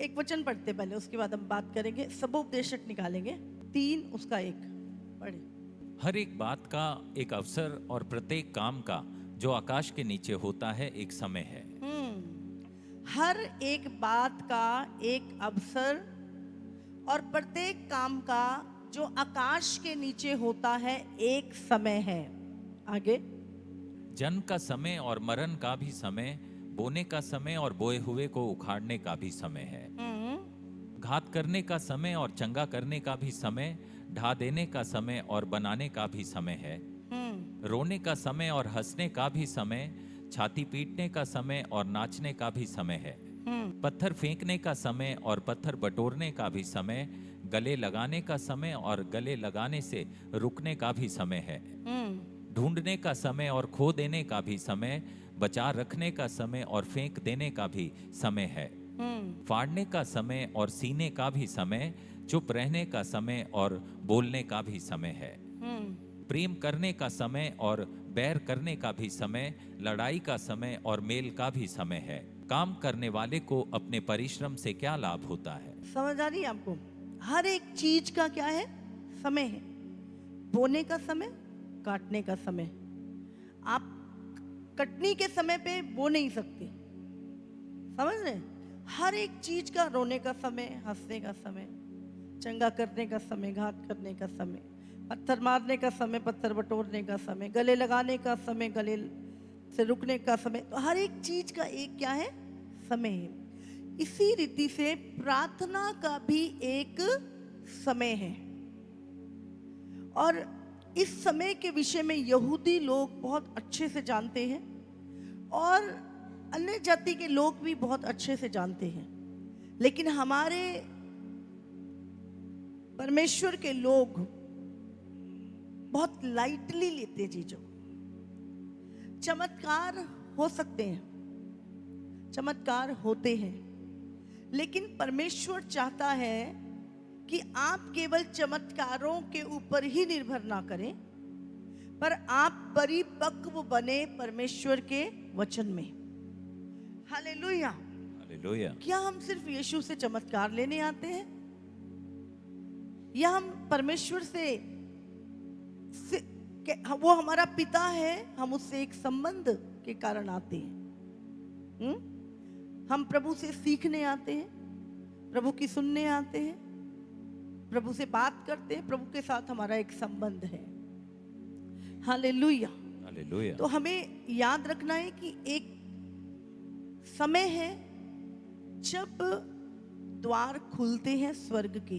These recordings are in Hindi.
एक वचन पढ़ते पहले, उसके बाद हम बात करेंगे। सबोपदेशक निकालेंगे 3 उसका 1 पढ़े। हर एक बात का एक अवसर और प्रत्येक काम का जो आकाश के नीचे होता है एक समय है। हर एक बात का एक अवसर और प्रत्येक काम का जो आकाश के नीचे होता है एक समय है। आगे, जन्म का समय और मरण का भी समय, बोने का समय और बोए हुए को उखाड़ने का भी समय है। घात करने का समय और चंगा करने का भी समय, ढा देने का समय और बनाने का भी समय है। रोने का समय और हंसने का भी समय, छाती पीटने का समय और नाचने का भी समय है। पत्थर फेंकने का समय और पत्थर बटोरने का भी समय, गले लगाने का समय और गले लगाने से रुकने का भी समय है। ढूंढने का समय और खो देने का भी समय, बचा रखने का समय और फेंक देने का भी समय है। फाड़ने का समय और सीने का भी समय, चुप रहने का समय और बोलने का भी समय है। प्रेम करने का समय और बैर करने का भी समय, लड़ाई का समय और मेल का भी समय है। काम करने वाले को अपने परिश्रम से क्या लाभ होता है? समझ आ रही है आपको? हर एक चीज का क्या है? समय है। बोने का समय, काटने का समय। आप कटनी के समय पे बो नहीं सकते, समझ रहे? हर एक चीज का रोने का समय, हंसने का समय, चंगा करने का समय, घात करने का समय, पत्थर मारने का समय, पत्थर बटोरने का समय, गले लगाने का समय, गले से रुकने का समय। तो हर एक चीज का एक क्या है? समय है। इसी रीति से प्रार्थना का भी एक समय है। और इस समय के विषय में यहूदी लोग बहुत अच्छे से जानते हैं और अन्य जाति के लोग भी बहुत अच्छे से जानते हैं, लेकिन हमारे परमेश्वर के लोग बहुत लाइटली लेते हैं चीजों। चमत्कार हो सकते हैं, चमत्कार होते हैं, लेकिन परमेश्वर चाहता है कि आप केवल चमत्कारों के ऊपर ही निर्भर ना करें, पर आप परिपक्व बने परमेश्वर के वचन में। Hallelujah, hallelujah. क्या हम सिर्फ यीशु से चमत्कार लेने आते हैं, या हम परमेश्वर से वो हमारा पिता है, हम उससे एक संबंध के कारण आते हैं? हम प्रभु से सीखने आते हैं, प्रभु की सुनने आते हैं, प्रभु से बात करते हैं, प्रभु के साथ हमारा एक संबंध है। Hallelujah, hallelujah. तो हमें याद रखना है कि एक समय है जब द्वार खुलते हैं स्वर्ग के,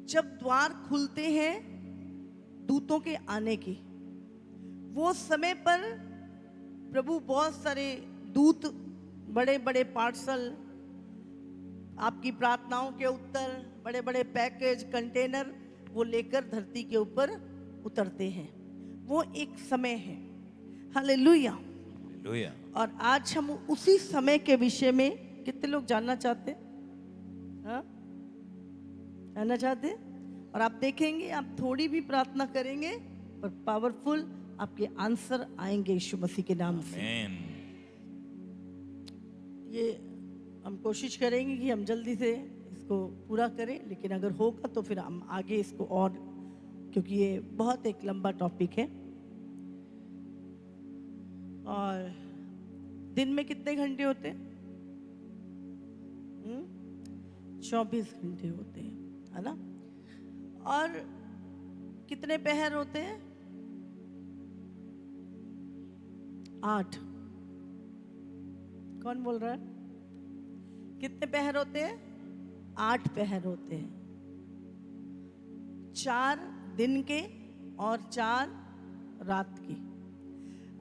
जब द्वार खुलते हैं दूतों के आने के। वो समय पर प्रभु बहुत सारे दूत, बड़े बड़े पार्सल, आपकी प्रार्थनाओं के उत्तर, बड़े बड़े पैकेज, कंटेनर वो लेकर धरती के ऊपर उतरते हैं। वो एक समय है। Hallelujah, hallelujah. और आज हम उसी समय के विषय में कितने लोग जानना चाहते हैं? हाँ, जानना चाहते हैं? और आप देखेंगे, आप थोड़ी भी प्रार्थना करेंगे पर पावरफुल आपके आंसर आएंगे यीशु मसीह के नाम से। आमीन। ये हम कोशिश करेंगे कि हम जल्दी से इसको पूरा करें, लेकिन अगर होगा तो फिर हम आगे इसको और, क्योंकि ये बहुत एक लंबा टॉपिक है। और दिन में कितने घंटे होते हैं? 24 घंटे होते हैं, है ना? और कितने पहर होते हैं? 8। कौन बोल रहा है? कितने पहर होते हैं? 8 पहर होते हैं। 4 दिन के और 4 रात के।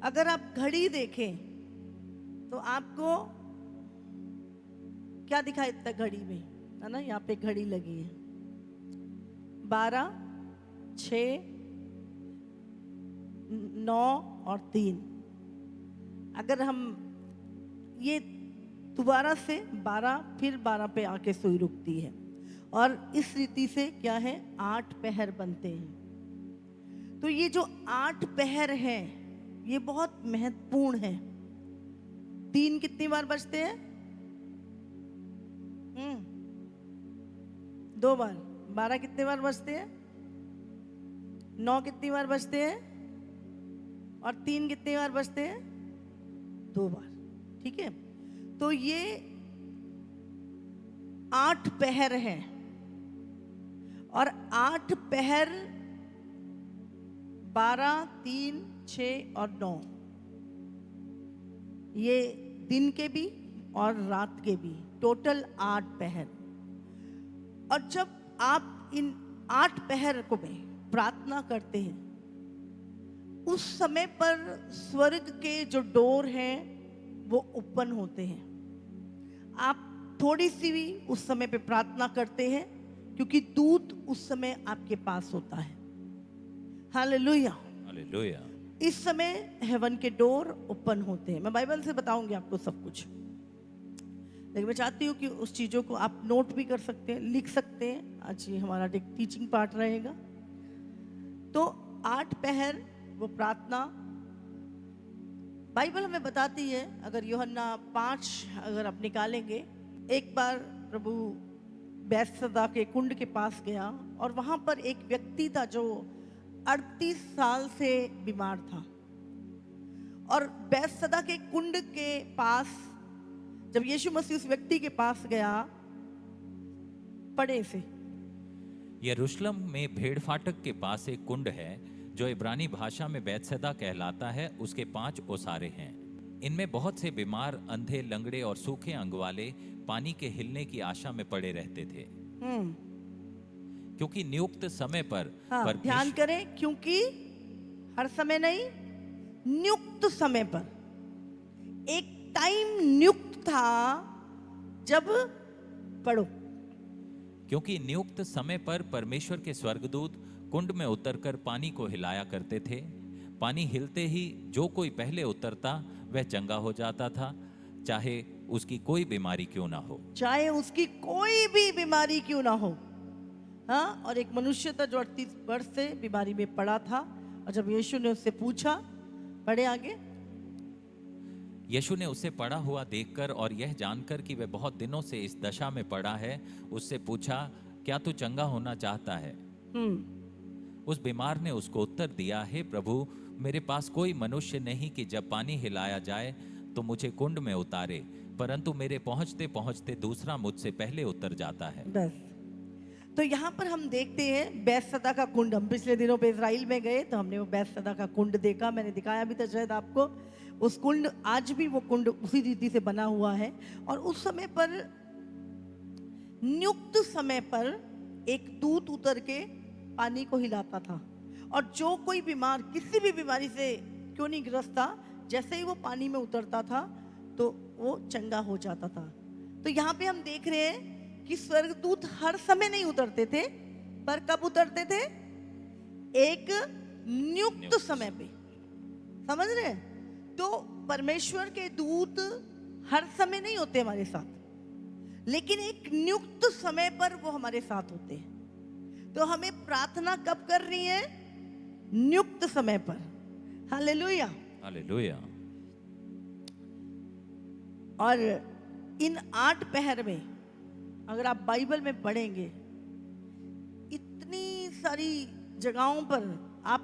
अगर आप घड़ी देखें तो आपको क्या दिखाई देता है घड़ी में? है ना, यहाँ पे घड़ी लगी है। 12, 6, 9 और 3। अगर हम ये दोबारा से 12, फिर 12 पे आके सुई रुकती है, और इस रीति से क्या है? 8 पहर बनते हैं। तो ये जो 8 पहर हैं ये बहुत महत्वपूर्ण है। 3 कितनी बार बजते हैं? 2 बार। 12 कितने बार बजते हैं? 9 कितनी बार बजते हैं? और 3 कितनी बार बजते हैं? 2 बार। ठीक है, तो ये 8 पहर हैं, और 8 पहर 12, 3, 6 और 9, ये दिन के भी और रात के भी, टोटल 8 पहर। और जब आप इन 8 पहर को में प्रार्थना करते हैं, उस समय पर स्वर्ग के जो डोर हैं वो ओपन होते हैं। आप थोड़ी सी भी उस समय पे प्रार्थना करते हैं, क्योंकि दूत उस समय आपके पास होता है। Hallelujah, hallelujah. इस समय हेवन के डोर ओपन होते हैं। मैं बाइबल से बताऊंगी आपको सब कुछ, लेकिन मैं चाहती हूँ कि उस चीज़ों को आप नोट भी कर सकते हैं, लिख सकते हैं। आज ये हमारा एक टीचिंग पार्ट रहेगा। तो 8 पहर वो प्रार्थना बाइबल हमें बताती है। अगर यूहन्ना 5 अगर आप निकालेंगे, एक बार प्रभु बैतसैदा के कुंड के पास गया, और वहाँ पर एक व्यक्ति था जो 38 साल से बीमार था। और बैतसैदा के कुंड के पास जब यीशु मसीह उस व्यक्ति के पास गया, पड़े से, यरूशलेम में भेड़ फाटक के पास एक कुंड है जो इब्रानी भाषा में बैतसैदा कहलाता है। उसके 5 ओसारे हैं। इनमें बहुत से बीमार, अंधे, लंगड़े और सूखे अंग वाले पानी के हिलने की आशा में पड़े रहते थे, क्योंकि नियुक्त समय पर ध्यान करें, क्योंकि हर समय नहीं, नियुक्त समय पर। एक टाइम नियुक्त था जब पढ़ो, क्योंकि नियुक्त समय पर परमेश्वर के स्वर्गदूत कुंड में उतरकर पानी को हिलाया करते थे। पानी हिलते ही जो कोई पहले उतरता वह चंगा हो जाता था, चाहे उसकी कोई बीमारी क्यों ना हो। चाहे उसकी कोई भी बीमारी क्यों ना हो। हाँ, और एक मनुष्य था जो 38 वर्ष से बीमारी में पड़ा था, और जब यीशु ने उससे पूछा, पढ़े आगे, यीशु ने उसे पड़ा हुआ देखकर और यह जानकर कि वह बहुत दिनों से इस दशा में पड़ा है, उससे पूछा, क्या तू चंगा होना चाहता है? उस बीमार ने उसको उत्तर दिया, हे प्रभु, मेरे पास कोई मनुष्य नहीं कि जब पानी हिलाया जाए तो मुझे कुंड में उतारे, परंतु मेरे पहुंचते पहुंचते दूसरा मुझसे पहले उतर जाता है। बस। तो यहाँ पर हम देखते हैं बैतसैदा का कुंड। हम पिछले दिनों पे इजराइल में गए तो हमने वो बैतसैदा का कुंड देखा, मैंने दिखाया भी था शायद आपको। उस कुंड, आज भी वो कुंड उसी रीति से बना हुआ है। और उस समय पर, नियुक्त समय पर, एक दूत उतर के पानी को हिलाता था, और जो कोई बीमार, किसी भी बीमारी से क्यों नहीं ग्रस्त था, जैसे ही वो पानी में उतरता था तो वो चंगा हो जाता था। तो यहाँ पे हम देख रहे हैं कि स्वर्गदूत हर समय नहीं उतरते थे, पर कब उतरते थे? एक नियुक्त समय पे। समझ रहे हैं? तो परमेश्वर के दूत हर समय नहीं होते हमारे साथ, लेकिन एक नियुक्त समय पर वो हमारे साथ होते हैं। तो हमें प्रार्थना कब करनी है? नियुक्त समय पर। Hallelujah, hallelujah. और इन 8 पहर में अगर आप बाइबल में पढ़ेंगे, इतनी सारी जगहों पर आप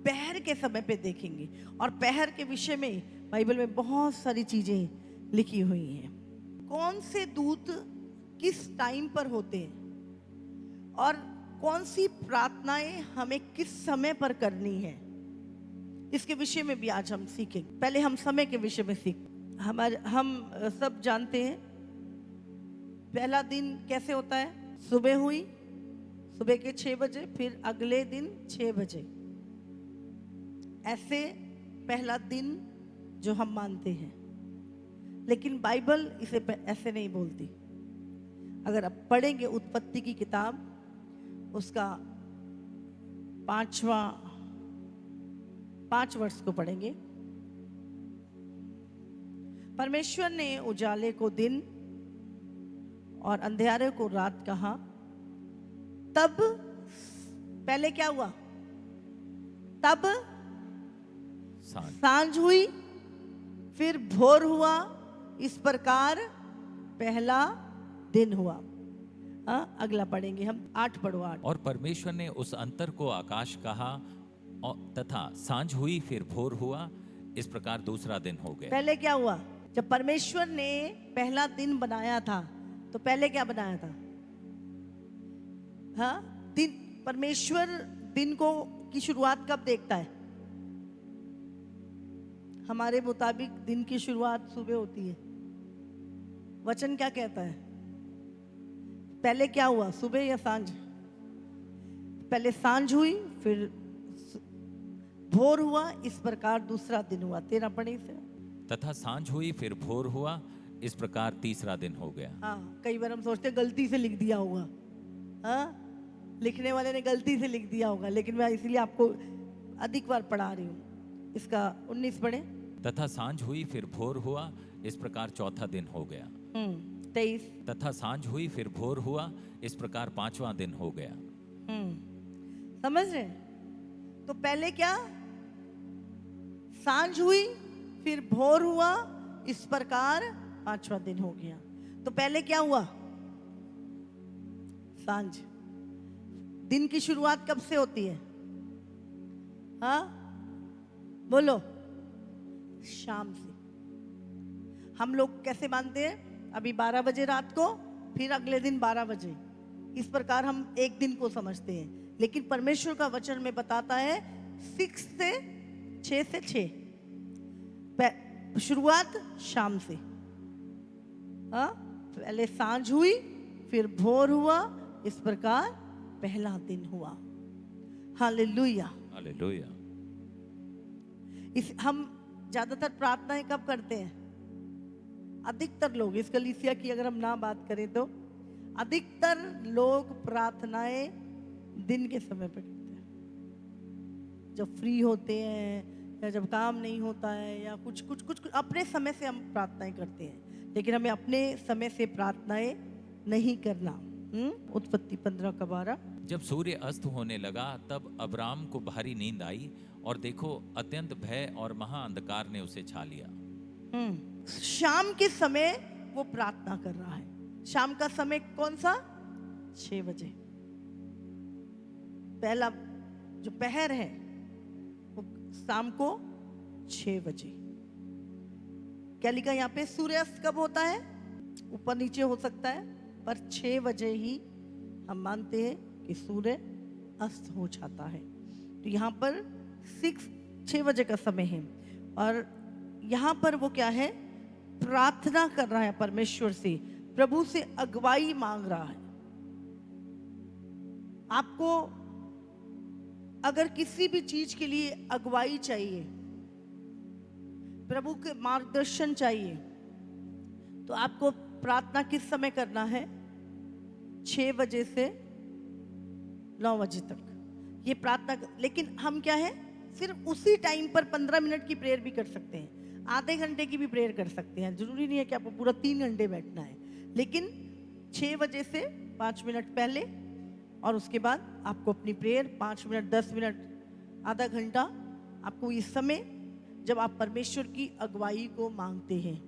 पहर के समय पे देखेंगे, और पहर के विषय में बाइबल में बहुत सारी चीजें लिखी हुई हैं। कौन से दूत किस टाइम पर होते हैं, और कौन सी प्रार्थनाएं हमें किस समय पर करनी है, इसके विषय में भी आज हम सीखेंगे। पहले हम समय के विषय में हम सब जानते हैं पहला दिन कैसे होता है। सुबह हुई, सुबह के 6 बजे, फिर अगले दिन 6 बजे, ऐसे पहला दिन जो हम मानते हैं। लेकिन बाइबल इसे ऐसे नहीं बोलती। अगर आप पढ़ेंगे उत्पत्ति की किताब, उसका 5 वर्ष को पढ़ेंगे, परमेश्वर ने उजाले को दिन और अंधेरे को रात कहा। तब पहले क्या हुआ? तब सांझ हुई, फिर भोर हुआ। इस प्रकार पहला दिन हुआ। हाँ, अगला पढ़ेंगे हम, 8 पढ़ो 8। और परमेश्वर ने उस अंतर को आकाश कहा तथा सांझ हुई फिर भोर हुआ, इस प्रकार दूसरा दिन हो गया। पहले क्या हुआ? जब परमेश्वर ने पहला दिन बनाया था तो पहले क्या बनाया था? हाँ, दिन, परमेश्वर दिन को की शुरुआत कब देखता है? हमारे मुताबिक दिन की शुरुआत सुबह होती है। वचन क्या कहता है? पहले क्या हुआ, सुबह या सांझ? पहले सांझ हुई फिर भोर हुआ, इस प्रकार दूसरा दिन हुआ। 13 पढ़े से। तथा सांझ हुई फिर भोर हुआ, इस प्रकार तीसरा दिन हो गया। हाँ, कई बार हम सोचते हैं गलती से लिख दिया होगा। हाँ, लिखने वाले ने गलती से लिख दिया होगा, लेकिन मैं इसलिए आपको अधिक बार पढ़ा रही हूँ। इसका 19 पढ़े। तथा सांझ हुई फिर भोर हुआ, इस प्रकार चौथा दिन हो गया। 23। तथा सांझ हुई फिर भोर हुआ, इस प्रकार पांचवां दिन हो गया। समझ रहे? तो पहले क्या? सांझ हुई फिर भोर हुआ, इस प्रकार पांचवा दिन हो गया। तो पहले क्या हुआ? सांझ। दिन की शुरुआत कब से होती है? हाँ, बोलो। शाम से। हम लोग कैसे मानते हैं? अभी 12 बजे रात को, फिर अगले दिन 12 बजे, इस प्रकार हम एक दिन को समझते हैं। लेकिन परमेश्वर का वचन में बताता है 6 से 6 शुरुआत शाम से। हाँ, पहले सांझ हुई फिर भोर हुआ, इस प्रकार पहला दिन हुआ। Hallelujah, hallelujah. हम ज्यादातर प्रार्थनाएं कब करते हैं? अधिकतर लोग, इस कलीसिया की अगर हम ना बात करें तो अधिकतर लोग प्रार्थनाएं दिन के समय पे करते हैं। जब फ्री होते हैं या जब काम नहीं होता है या कुछ अपने समय से हम प्रार्थनाएं करते हैं, लेकिन हमें अपने समय से प्रार्थनाएं नहीं करना। उत्पत्ति 15:12। जब सूर्य अस्त होने लगा तब अब्राम को भारी नींद आई, और देखो अत्यंत भय और महा अंधकार ने उसे छा लिया। शाम के समय वो प्रार्थना कर रहा है। शाम का समय कौन सा? 6 बजे। पहला जो पहर है वो शाम को 6 बजे। क्या लिखा यहाँ पे? सूर्यास्त कब होता है? ऊपर नीचे हो सकता है, पर 6 बजे ही हम मानते हैं कि सूर्य अस्त हो जाता है। तो यहाँ पर 6 बजे का समय है, और यहाँ पर वो क्या है? प्रार्थना कर रहा है परमेश्वर से, प्रभु से अगुवाई मांग रहा है। आपको अगर किसी भी चीज के लिए अगुवाई चाहिए, प्रभु के मार्गदर्शन चाहिए, तो आपको प्रार्थना किस समय करना है? 6 बजे से 9 बजे तक ये प्रार्थना। लेकिन हम क्या है, सिर्फ उसी टाइम पर 15 मिनट की प्रेयर भी कर सकते हैं, आधे घंटे की भी प्रेयर कर सकते हैं। जरूरी नहीं है कि आपको पूरा 3 घंटे बैठना है, लेकिन 6 बजे से 5 मिनट पहले, और उसके बाद आपको अपनी प्रेयर 5 मिनट, 10 मिनट, आधा घंटा, आपको इस समय जब आप परमेश्वर की अगुवाई को मांगते हैं,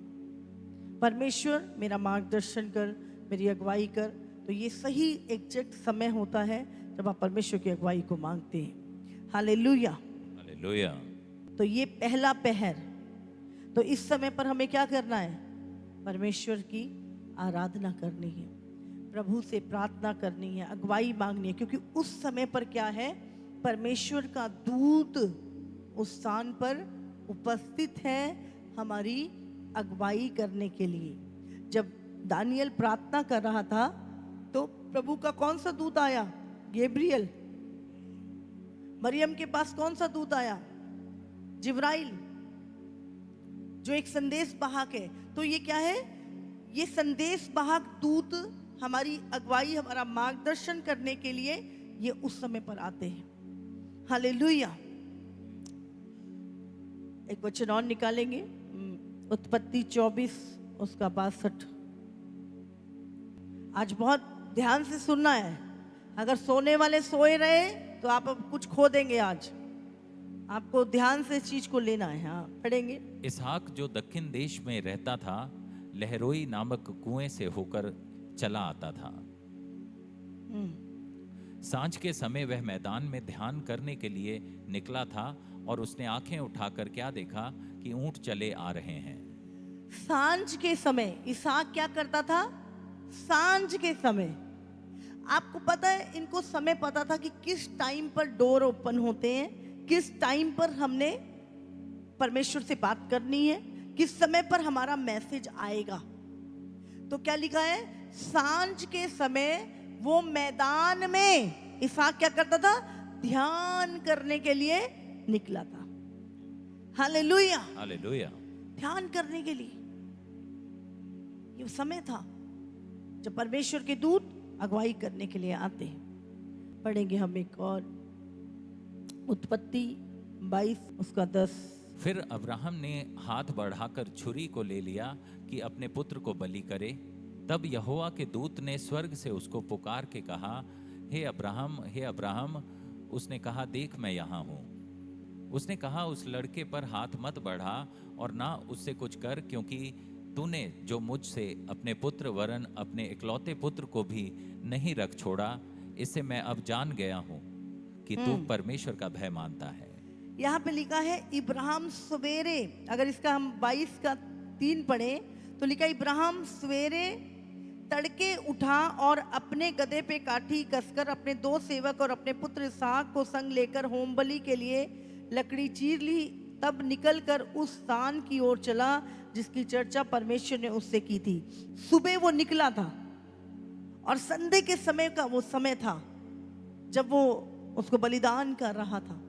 परमेश्वर मेरा मार्गदर्शन कर, मेरी अगुवाई कर, तो ये सही एग्जैक्ट समय होता है जब आप परमेश्वर की अगुवाई को मांगते हैं। Hallelujah, hallelujah. तो ये पहला पहर। तो इस समय पर हमें क्या करना है? परमेश्वर की आराधना करनी है, प्रभु से प्रार्थना करनी है, अगुवाई मांगनी है, क्योंकि उस समय पर क्या है? परमेश्वर का दूत उस स्थान पर उपस्थित है हमारी अगुवाई करने के लिए। जब दानियल प्रार्थना कर रहा था तो प्रभु का कौन सा दूत आया? गैब्रियल। मरियम के पास कौन सा दूत आया? जिब्राइल, जो एक संदेश वाहक है। तो ये क्या है? ये संदेश वाहक दूत हमारी अगुवाई, हमारा मार्गदर्शन करने के लिए ये उस समय पर आते हैं। हालेलुया। एक वचन और निकालेंगे, उत्पत्ति 24 उसका 62। आज बहुत ध्यान से सुनना है। अगर सोने वाले सोए रहे तो आप अब कुछ खो देंगे। आज आपको ध्यान से इस चीज को लेना है। हाँ, पढ़ेंगे। इसहाक जो दक्षिण देश में रहता था, लहरोई नामक कुएं से होकर चला आता था। हम्म, सांझ के समय वह मैदान में ध्यान करने के लिए निकला था और उसने आंखें उठाकर क्या देखा कि ऊंट चले आ रहे हैं। सांझ के समय इसहाक क्या करता था? सांझ के समय, आपको पता है, इनको समय पता था कि किस टाइम पर डोर ओपन होते हैं, किस टाइम पर हमने परमेश्वर से बात करनी है, किस समय पर हमारा मैसेज आएगा। तो क्या लिखा है? सांझ के समय वो मैदान में इसहाक क्या करता था? ध्यान करने के लिए निकला था। Hallelujah, hallelujah. ध्यान करने के लिए ये समय था जब परमेश्वर के दूत अगुवाई करने के लिए आते हैं। पढ़ेंगे हम एक और, उत्पत्ति 22 उसका 10। फिर अब्राहम ने हाथ बढ़ाकर छुरी को ले लिया कि अपने पुत्र को बलि करे। तब यहोवा के दूत ने स्वर्ग से उसको पुकार के कहा, हे अब्राहम, हे अब्राहम। उसने कहा, देख मैं यहाँ हूँ। उसने कहा, उस लड़के पर हाथ मत बढ़ा और ना उससे कुछ कर, क्योंकि तूने जो मुझसे अपने पुत्र वरन अपने इकलौते पुत्र को भी नहीं रख छोड़ा, इससे मैं अब जान गया हूँ कि तू परमेश्वर का भय मानता है। यहाँ पे लिखा है इब्राहिम सवेरे, अगर इसका हम 22 का 3 पढ़े तो लिखा, इब्राहिम सवेरे तड़के उठा और अपने गधे पे काठी कसकर अपने 2 सेवक और अपने पुत्र इसहाक को संग लेकर होम बलि के लिए लकड़ी चीर ली। तब निकलकर उस स्थान की ओर चला जिसकी चर्चा परमेश्वर ने उससे की थी। सुबह वो निकला था और संध्या के समय का वो समय था जब वो उसको बलिदान कर रहा था।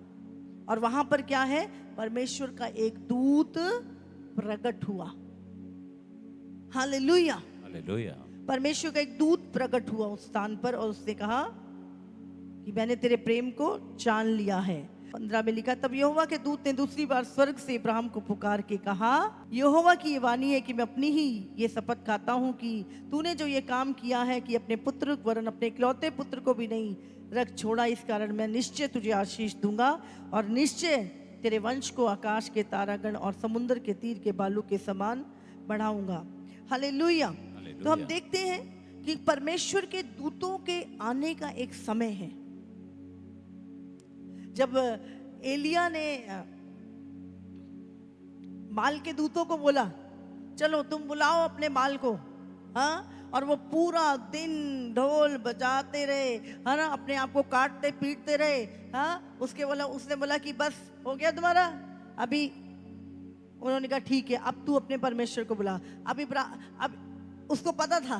और वहां पर क्या है? परमेश्वर का एक दूत प्रकट हुआ। Hallelujah, hallelujah. परमेश्वर का एक दूत प्रकट हुआ उस स्थान पर और उसने कहा कि मैंने तेरे प्रेम को जान लिया है। 15 में लिखा, तब यहोवा के दूत ने दूसरी बार स्वर्ग से इब्राहिम को पुकार के कहा, यहोवा की ये वाणी है कि मैं अपनी ही ये शपथ खाता हूं कि तूने जो ये काम किया है कि अपने पुत्र वरन अपने इकलौते पुत्र को भी नहीं रख छोड़ा, इस कारण मैं निश्चय तुझे आशीष दूंगा और निश्चय तेरे वंश को आकाश के तारागण और समुद्र के तीर के बालू के समान बढ़ाऊंगा। हालेलुया। तो हम देखते हैं कि परमेश्वर के दूतों के आने का एक समय है। जब एलिया ने बाल के दूतों को बोला, चलो तुम बुलाओ अपने बाल को, हाँ, और वो पूरा दिन ढोल बजाते रहे, है ना, अपने आप को काटते पीटते रहे, हाँ। उसने बोला कि बस हो गया तुम्हारा। अभी उन्होंने कहा ठीक है, अब तू अपने परमेश्वर को बुला। अब उसको पता था,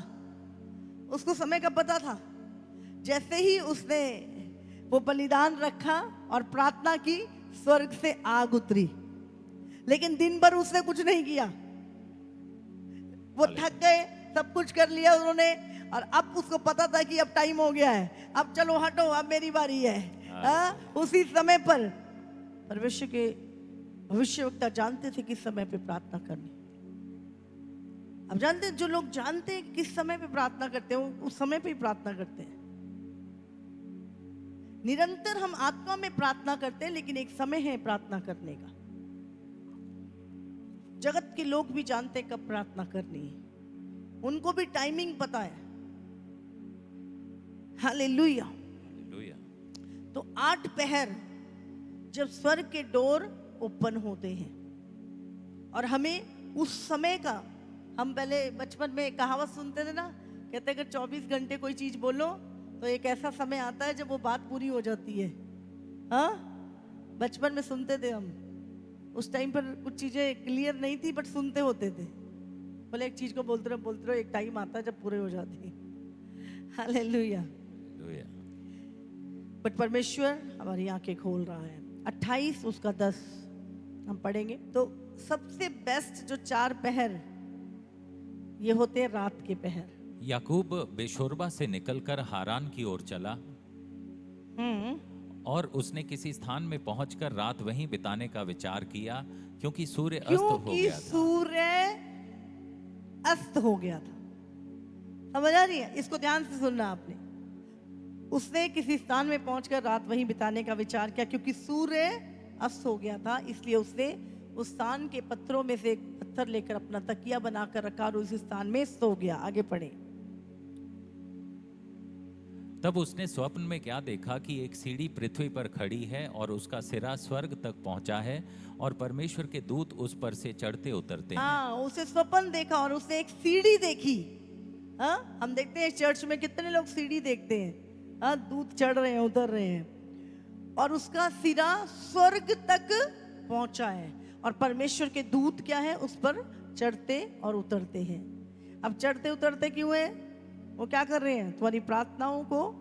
उसको समय का पता था। जैसे ही उसने वो बलिदान रखा और प्रार्थना की, स्वर्ग से आग उतरी, लेकिन दिन भर उसने कुछ नहीं किया। वो थक गए, सब कुछ कर लिया उन्होंने, और अब उसको पता था कि अब टाइम हो गया है, अब चलो हटो, अब मेरी बारी है। उसी समय पर परमेश्वर के भविष्यवक्ता जानते थे किस समय पे प्रार्थना करनी। अब जानते हैं, जो लोग जानते हैं किस समय पे प्रार्थना करते हैं, उस समय पे ही प्रार्थना करते हैं। निरंतर हम आत्मा में प्रार्थना करते हैं, लेकिन एक समय है प्रार्थना करने का। जगत के लोग भी जानते हैं कब प्रार्थना करनी है, उनको भी टाइमिंग पता है। हालेलुया। हालेलुया। तो 8 पहर जब स्वर्ग के डोर ओपन होते हैं और हमें उस समय का, हम पहले बचपन में कहावत सुनते थे ना, कहते अगर 24 घंटे कोई चीज बोलो तो एक ऐसा समय आता है जब वो बात पूरी हो जाती है। हाँ, बचपन में सुनते थे हम। उस टाइम पर कुछ चीजें क्लियर नहीं थी, बट सुनते होते थे। बोले एक चीज को बोलते रहो, एक टाइम आता है जब पूरे हो जाती है। हालेलुया। बट परमेश्वर हमारी आंखें खोल रहा है। 28 उसका 10 हम पढ़ेंगे। तो सबसे बेस्ट जो 4 पहर ये होते हैं रात के पहर। याकूब बेशोरबा से निकलकर हारान की ओर चला और उसने किसी स्थान में पहुंचकर रात वहीं बिताने का विचार किया, क्योंकि सूर्य अस्त हो गया था। सूर्य अस्त हो गया था। समझ आ रही है? इसको ध्यान से सुनना आपने। उसने किसी स्थान में पहुंचकर रात वहीं बिताने का विचार किया, क्योंकि सूर्य अस्त हो गया था, इसलिए उसने उस स्थान के पत्थरों में से एक पत्थर लेकर अपना तकिया बनाकर रखा और उस स्थान में सो गया। आगे पढ़े। तब उसने स्वप्न में क्या देखा कि एक सीढ़ी पृथ्वी पर खड़ी है और उसका सिरा स्वर्ग तक पहुंचा है और परमेश्वर के दूत उस पर से चढ़ते उतरते हैं। हाँ, उसे स्वप्न देखा और उसने एक सीढ़ी देखी। हाँ, हम देखते हैं चर्च में कितने लोग सीढ़ी देखते हैं। हाँ, दूत चढ़ रहे हैं, उतर रहे हैं, और उसका सिरा स्वर्ग तक पहुंचा है और परमेश्वर के दूत क्या है, उस पर चढ़ते और उतरते हैं। अब चढ़ते उतरते क्यों है? वो क्या कर रहे हैं? तुम्हारी प्रार्थनाओं को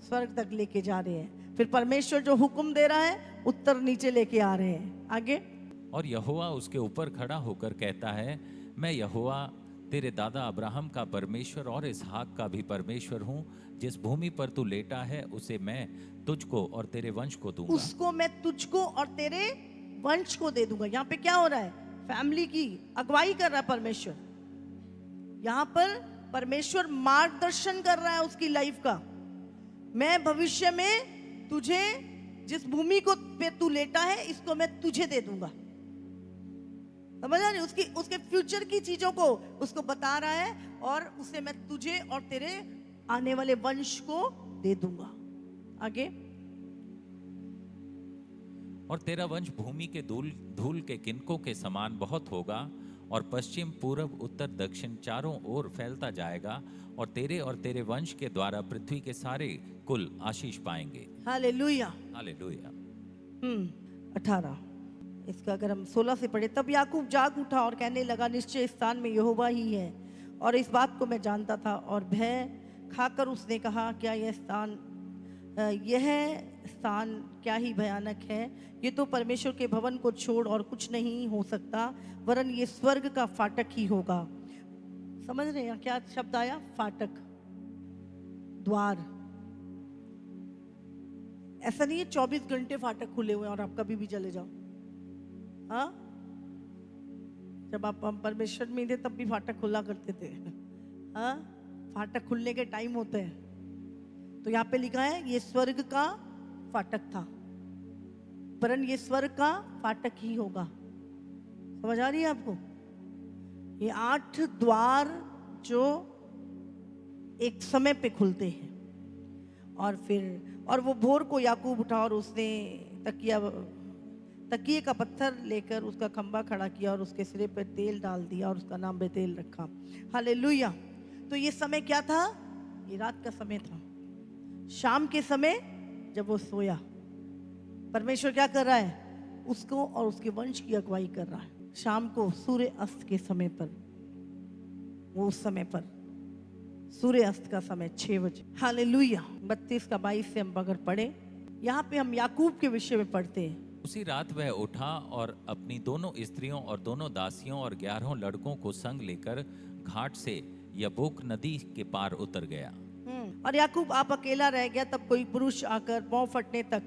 स्वर्ग तक लेके जा रहे हैं। फिर परमेश्वर जो हुक्म दे रहा है, उत्तर नीचे लेके आ रहे हैं। आगे, और यहोवा उसके ऊपर खड़ा होकर कहता है, मैं यहोवा तेरे दादा अब्राहम का परमेश्वर और इसहाक का भी परमेश्वर हूँ। जिस भूमि पर तू लेटा है उसे मैं तुझको और तेरे वंश को दूंगा। उसको मैं तुझको और तेरे वंश को दे दूंगा। यहाँ पे क्या हो रहा है? फैमिली की अगुवाई कर रहा है परमेश्वर। यहाँ पर परमेश्वर मार्गदर्शन कर रहा है उसकी लाइफ का। मैं भविष्य में तुझे, जिस भूमि को पे तू लेटा है, इसको मैं तुझे दे दूंगा। समझ आ रही? उसके फ्यूचर की चीजों को उसको बता रहा है, और उसे मैं तुझे और तेरे आने वाले वंश को दे दूंगा। आगे, और तेरा वंश भूमि के धूल के किनकों के समान बहुत होगा और पश्चिम पूरब उत्तर दक्षिण चारों ओर फैलता जाएगा, और तेरे वंश के द्वारा पृथ्वी के सारे कुल आशीष पाएंगे। हालेलुया। हालेलुया। 18 इसका अगर हम 16 से पढ़े, तब याकूब जाग उठा और कहने लगा, निश्चय स्थान में यहोवा ही है, और इस बात को मैं जानता था। और भय खाकर उसने कहा, क्या यह स्थान क्या ही भयानक है। ये तो परमेश्वर के भवन को छोड़ और कुछ नहीं हो सकता, वरन ये स्वर्ग का फाटक ही होगा। समझ रहे हैं क्या शब्द आया? फाटक, द्वार। ऐसा नहीं है 24 घंटे फाटक खुले हुए और आप कभी भी चले जाओ। हाँ, जब आप परमेश्वर में थे तब भी फाटक खुला करते थे। हाँ, फाटक खुलने के टाइम होते हैं। तो यहाँ पे लिखा है ये स्वर्ग का फाटक था, परन ये स्वर्ग का फाटक ही होगा। समझ आ रही है आपको? ये 8 द्वार जो एक समय पे खुलते हैं। और वो भोर को याकूब उठा और उसने तकिए का पत्थर लेकर उसका खंबा खड़ा किया और उसके सिरे पर तेल डाल दिया और उसका नाम बेतेल रखा। हालेलुया। तो ये समय क्या था? ये रात का समय था, शाम के समय जब वो सोया। परमेश्वर क्या कर रहा है? उसको और उसके वंश की अगुवाई कर रहा है। शाम को सूर्य अस्त के समय पर, वो उस समय पर सूर्य अस्त का समय 6 बजे। हालेलुया। 32 का 22 से हम अगर पढ़े, यहाँ पे हम याकूब के विषय में पढ़ते हैं। उसी रात वह उठा और अपनी दोनों स्त्रियों और दोनों दासियों और 11 लड़कों को संग लेकर घाट से यब्बोक नदी के पार उतर गया। और याकूब आप अकेला रह गया। तब कोई पुरुष आकर पांव फटने तक,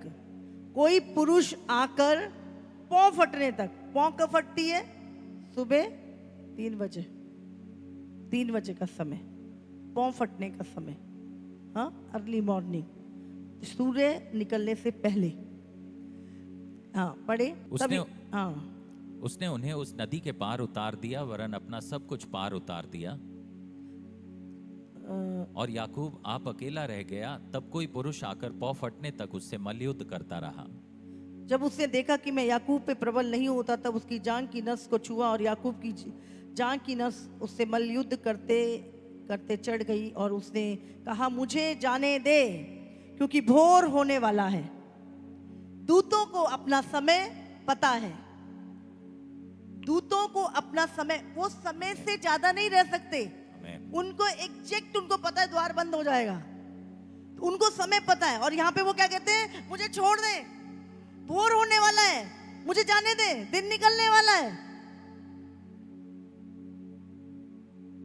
कोई पुरुष आकर पांव फटने तक, पांव कब फटती है? सुबह 3 बजे, 3 बजे का समय, पांव फटने का समय। हाँ, अर्ली मॉर्निंग, सूर्य निकलने से पहले। हाँ, पढ़े। उसने उन्हें उस नदी के पार उतार दिया, वरन अपना सब कुछ पार उतार दिया। और याकूब आप अकेला रह गया। तब कोई पुरुष आकर पांव फटने तक उससे मल्लयुद्ध करता रहा। जब उसने देखा कि मैं याकूब पे प्रबल नहीं होता, तब उसकी जांघ की नस को छुआ और याकूब की जांघ की नस उससे मल्लयुद्ध करते करते चढ़ गई। और उसने कहा, मुझे जाने दे, क्योंकि भोर होने वाला है। दूतों को अपना समय पता है। दूतों को अपना समय, वो समय से ज्यादा नहीं रह सकते। उनको एग्जैक्ट उनको पता है द्वार बंद हो जाएगा, तो उनको समय पता है। और यहाँ पे वो क्या कहते हैं? मुझे छोड़ दे, भोर होने वाला है, मुझे जाने दे, दिन निकलने वाला है।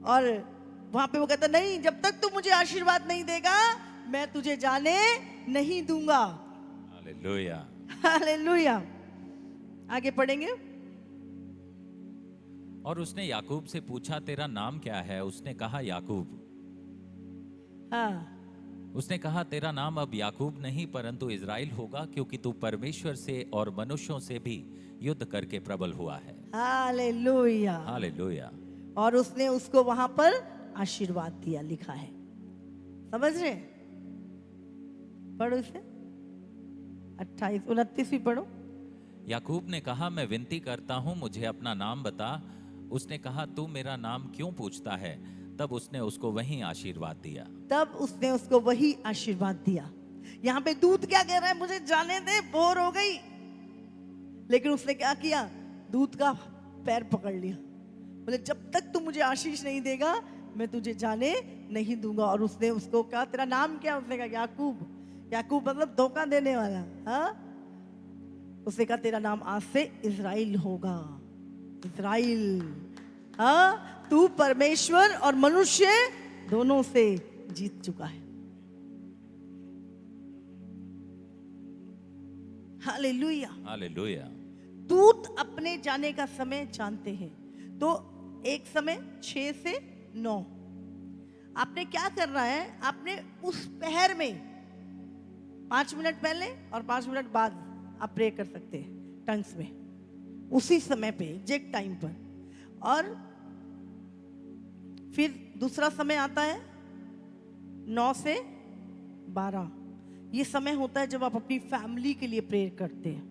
और वहां पे वो कहता नहीं, जब तक तू मुझे आशीर्वाद नहीं देगा मैं तुझे जाने नहीं दूंगा। हालेलुया। हालेलुया। आगे पढ़ेंगे। और उसने याकूब से पूछा, तेरा नाम क्या है? उसने कहा, याकूब। हाँ, उसने कहा, तेरा नाम अब याकूब नहीं परंतु इज़राइल होगा, क्योंकि तू परमेश्वर से और मनुष्यों से भी युद्ध करके प्रबल हुआ है। हालेलुया। हालेलुया। और उसने उसको वहां पर आशीर्वाद दिया, लिखा है। समझ रहे? पढ़ो इसे, 28 29 भी पढ़ो। याकूब ने कहा, मैं विनती करता हूं मुझे अपना नाम बता। उसने कहा, तू मेरा नाम क्यों पूछता है? तब उसने उसको वही आशीर्वाद दिया। तब उसने उसको वही आशीर्वाद दिया। यहाँ पे दूत क्या कह रहा है? मुझे जाने दे, बोर हो गई। लेकिन उसने क्या किया? दूत का पैर पकड़ लिया, बोले जब तक तू मुझे आशीष नहीं देगा मैं तुझे जाने नहीं दूंगा। और उसने उसको कहा, तेरा नाम क्या? उसने कहा याकूब। याकूब मतलब धोखा देने वाला। हाँ, उसने कहा तेरा नाम आज से इज़राइल होगा। इज़राइल। हाँ, तू परमेश्वर और मनुष्य दोनों से जीत चुका है। हालेलुया। हालेलुया। दूत अपने जाने का समय जानते हैं। तो एक समय 6 से 9 आपने क्या करना है? आपने उस पहर में 5 मिनट पहले और 5 मिनट बाद आप प्रे कर सकते हैं टंग्स में, उसी समय पे एग्जैक्ट टाइम पर। और फिर दूसरा समय आता है 9 से 12। ये समय होता है जब आप अपनी फैमिली के लिए प्रेयर करते हैं,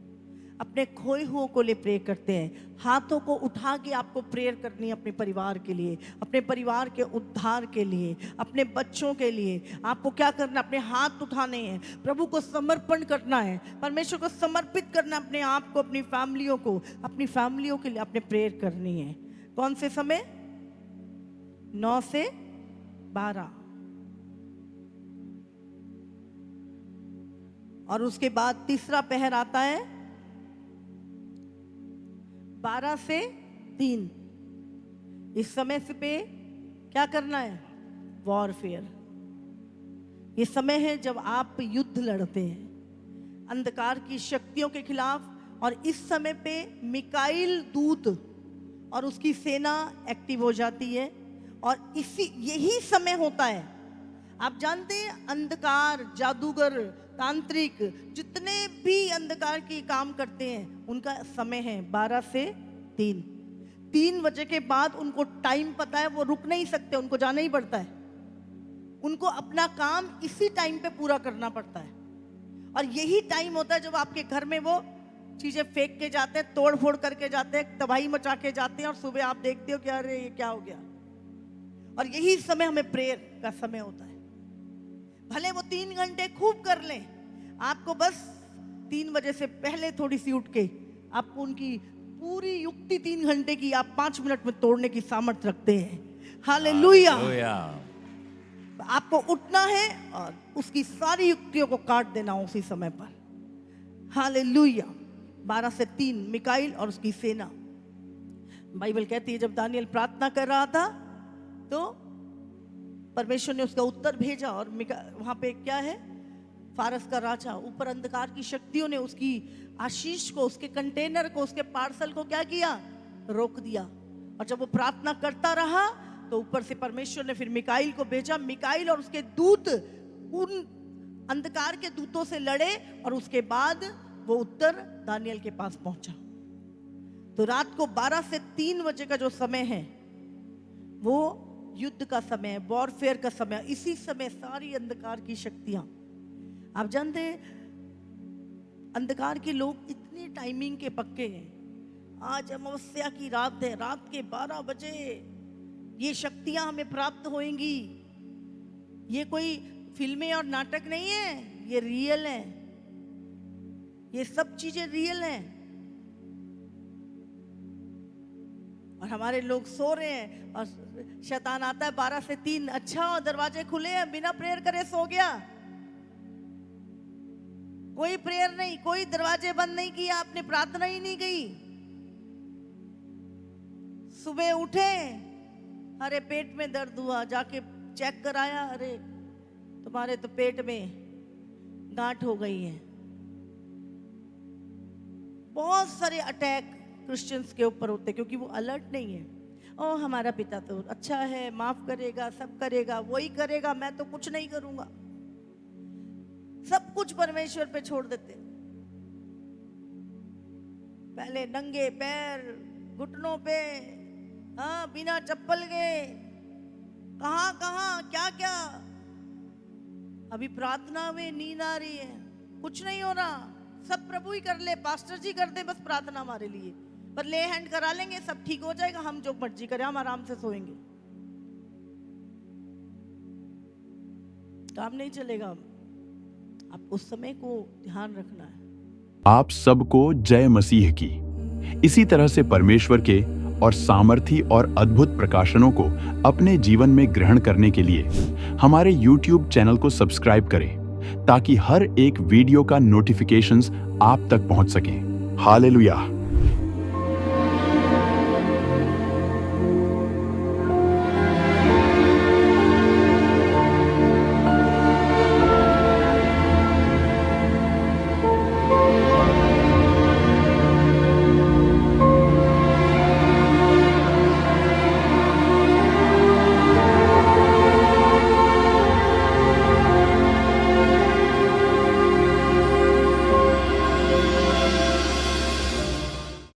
अपने खोए हुओं को लिए प्रेयर करते हैं। हाथों को उठा के आपको प्रेयर करनी है अपने परिवार के लिए, अपने परिवार के उद्धार के लिए, अपने बच्चों के लिए। आपको क्या करना? अपने हाथ उठाने हैं, प्रभु को समर्पण करना है, परमेश्वर को समर्पित करना है अपने आप को, अपनी फैमिलियों को, अपनी फैमिलियों के लिए आपने प्रेयर करनी है। कौन से समय? 9 से 12। और उसके बाद तीसरा पहर आता है 12 से 3। इस समय से पे क्या करना है? वॉरफेयर। ये समय है जब आप युद्ध लड़ते हैं अंधकार की शक्तियों के खिलाफ। और इस समय पे मिकाइल दूत और उसकी सेना एक्टिव हो जाती है। और यही समय होता है, आप जानते हैं, अंधकार, जादूगर, तांत्रिक, जितने भी अंधकार की काम करते हैं उनका समय है 12 से 3। 3 बजे के बाद उनको टाइम पता है, वो रुक नहीं सकते, उनको जाना ही पड़ता है। उनको अपना काम इसी टाइम पे पूरा करना पड़ता है। और यही टाइम होता है जब आपके घर में वो चीजें फेंक के जाते हैं, तोड़ फोड़ करके जाते हैं, तबाही मचा के जाते हैं, और सुबह आप देखते हो कि अरे ये क्या हो गया। और यही समय हमें प्रेयर का समय होता है। भले वो 3 घंटे खूब कर लें, आपको बस 3 बजे से पहले थोड़ी सी उठ के आपको उनकी पूरी युक्ति 3 घंटे की आप 5 मिनट में तोड़ने की सामर्थ्य रखते हैं। हालेलुया। आपको उठना है और उसकी सारी युक्तियों को काट देना उसी समय पर। हालेलुया। 12 से 3 मिकाइल और उसकी सेना। बाइबल कहती है जब दानियल प्रार्थना कर रहा था तो परमेश्वर ने उसका उत्तर भेजा। और वहां पे क्या है? फारस का राजा, ऊपर अंधकार की शक्तियों ने उसकी आशीष को, उसके कंटेनर को, उसके पार्सल को क्या किया? रोक दिया। और जब वो प्रार्थना करता रहा तो ऊपर से परमेश्वर ने फिर मिकाइल को भेजा। मिकाइल और उसके दूत उन अंधकार के दूतों से लड़े और उसके बाद वो उत्तर दानियल के पास पहुंचा। तो रात को 12 से 3 बजे का जो समय है वो युद्ध का समय है, वॉरफेयर का समय। इसी समय सारी अंधकार की शक्तियां, आप जानते हैं अंधकार के लोग इतनी टाइमिंग के पक्के हैं। आज अमावस्या की रात है, रात के 12 बजे ये शक्तियां हमें प्राप्त होंगी। ये कोई फिल्में और नाटक नहीं है, ये रियल है। ये सब चीजें रियल हैं। और हमारे लोग सो रहे हैं और शैतान आता है 12 से 3। अच्छा, और दरवाजे खुले हैं, बिना प्रेयर करे सो गया। कोई प्रेयर नहीं, कोई दरवाजे बंद नहीं किया, आपने प्रार्थना ही नहीं की। सुबह उठे, अरे पेट में दर्द हुआ, जाके चेक कराया, अरे तुम्हारे तो पेट में गांठ हो गई है। बहुत सारे अटैक क्रिश्चियंस के ऊपर होते क्योंकि वो अलर्ट नहीं है। ओ हमारा पिता तो अच्छा है, माफ करेगा, सब करेगा, वही करेगा, मैं तो कुछ नहीं करूंगा। सब कुछ परमेश्वर पे छोड़ देते। पहले नंगे पैर घुटनों पे, हाँ, बिना चप्पल के, कहां कहां क्या क्या, अभी प्रार्थना में नींद आ रही है, कुछ नहीं हो रहा, सब प्रभु ही कर ले, पास्टर जी कर दे बस प्रार्थना हमारे लिए, पर ले हैंड करा लेंगे, सब ठीक हो जाएगा, हम जो मर्जी करें, हम आराम से सोएंगे। काम नहीं चलेगा। आप उस समय को ध्यान रखना है। आप सबको जय मसीह की। इसी तरह से परमेश्वर के और सामर्थी और अद्भुत प्रकाशनों को अपने जीवन में ग्रहण करने के लिए हमारे YouTube चैनल को सब्सक्राइब करें ताकि हर एक वीडियो का नोटिफिकेशंस आप तक पहुंच सके। हालेलुया।